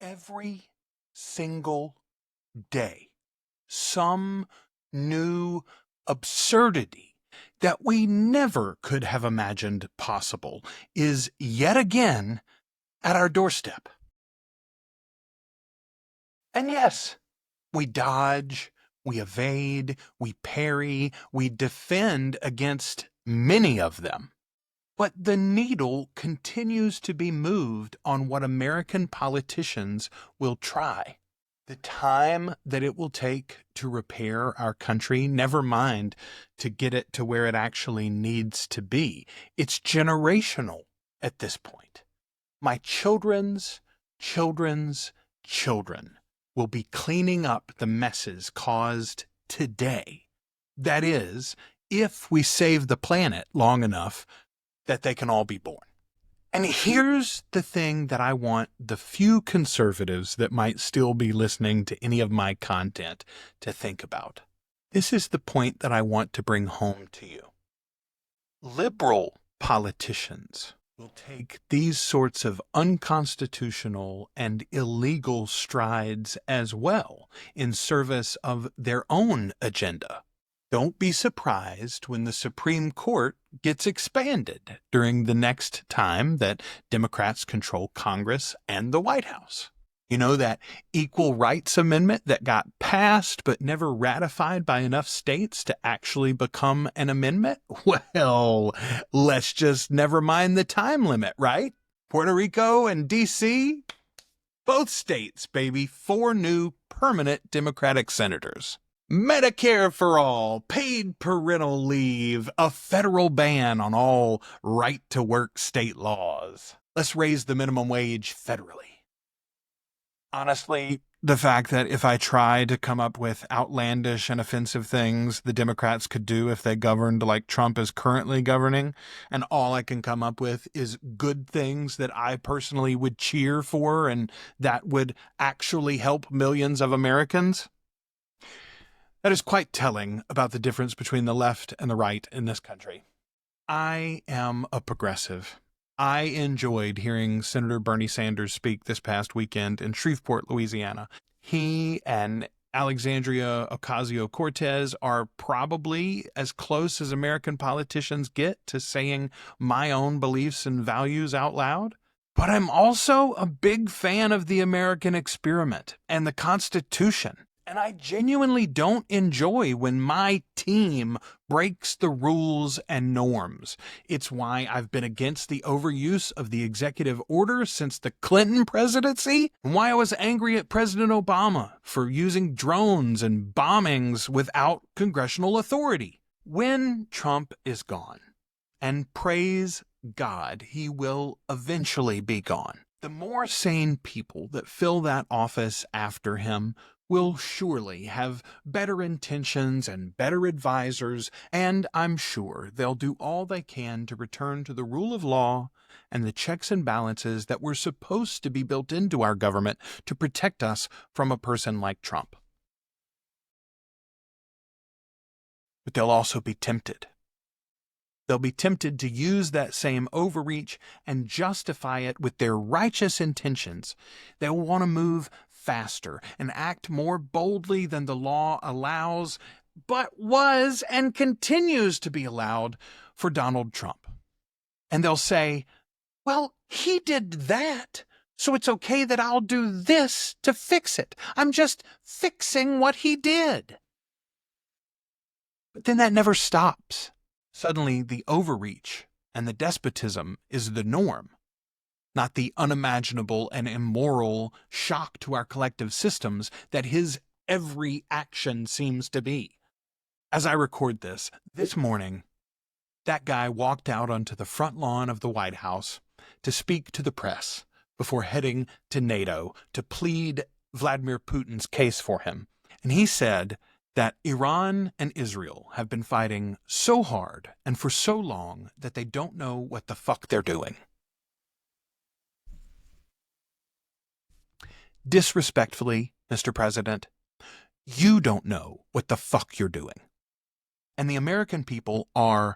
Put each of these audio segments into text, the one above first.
Every single day, some new absurdity that we never could have imagined possible is yet again at our doorstep. And yes, we dodge, we evade, we parry, we defend against many of them. But the needle continues to be moved on what American politicians will try. The time that it will take to repair our country, never mind to get it to where it actually needs to be. It's generational at this point. My children's children's children will be cleaning up the messes caused today. That is, if we save the planet long enough that they can all be born. And here's the thing that I want the few conservatives that might still be listening to any of my content to think about. This is the point that I want to bring home to you. Liberal politicians will take these sorts of unconstitutional and illegal strides as well in service of their own agenda. Don't be surprised when the Supreme Court gets expanded during the next time that Democrats control Congress and the White House. You know, that Equal Rights Amendment that got passed but never ratified by enough states to actually become an amendment? Well, let's just never mind the time limit, right? Puerto Rico and DC? Both states, baby. 4 new permanent Democratic senators. Medicare for all, paid parental leave, a federal ban on all right-to-work state laws. Let's raise the minimum wage federally. Honestly, the fact that if I try to come up with outlandish and offensive things the Democrats could do if they governed like Trump is currently governing, and all I can come up with is good things that I personally would cheer for and that would actually help millions of Americans, that is quite telling about the difference between the left and the right in this country. I am a progressive. I enjoyed hearing Senator Bernie Sanders speak this past weekend in Shreveport, Louisiana. He and Alexandria Ocasio-Cortez are probably as close as American politicians get to saying my own beliefs and values out loud. But I'm also a big fan of the American experiment and the Constitution. And I genuinely don't enjoy when my team breaks the rules and norms. It's why I've been against the overuse of the executive order since the Clinton presidency, and why I was angry at President Obama for using drones and bombings without congressional authority. When Trump is gone, and praise God, he will eventually be gone, the more sane people that fill that office after him will surely have better intentions and better advisors, and I'm sure they'll do all they can to return to the rule of law and the checks and balances that were supposed to be built into our government to protect us from a person like Trump. But they'll also be tempted. They'll be tempted to use that same overreach and justify it with their righteous intentions. They'll want to move faster and act more boldly than the law allows, but was and continues to be allowed for Donald Trump. And they'll say, well, he did that, so it's okay that I'll do this to fix it. I'm just fixing what he did. But then that never stops. Suddenly, the overreach and the despotism is the norm, not the unimaginable and immoral shock to our collective systems that his every action seems to be. As I record this morning, that guy walked out onto the front lawn of the White House to speak to the press before heading to NATO to plead Vladimir Putin's case for him. And he said that Iran and Israel have been fighting so hard and for so long that they don't know what the fuck they're doing. Disrespectfully, Mr. President, you don't know what the fuck you're doing. And the American people are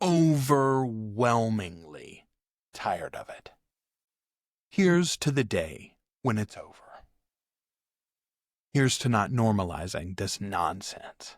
overwhelmingly tired of it. Here's to the day when it's over. Here's to not normalizing this nonsense.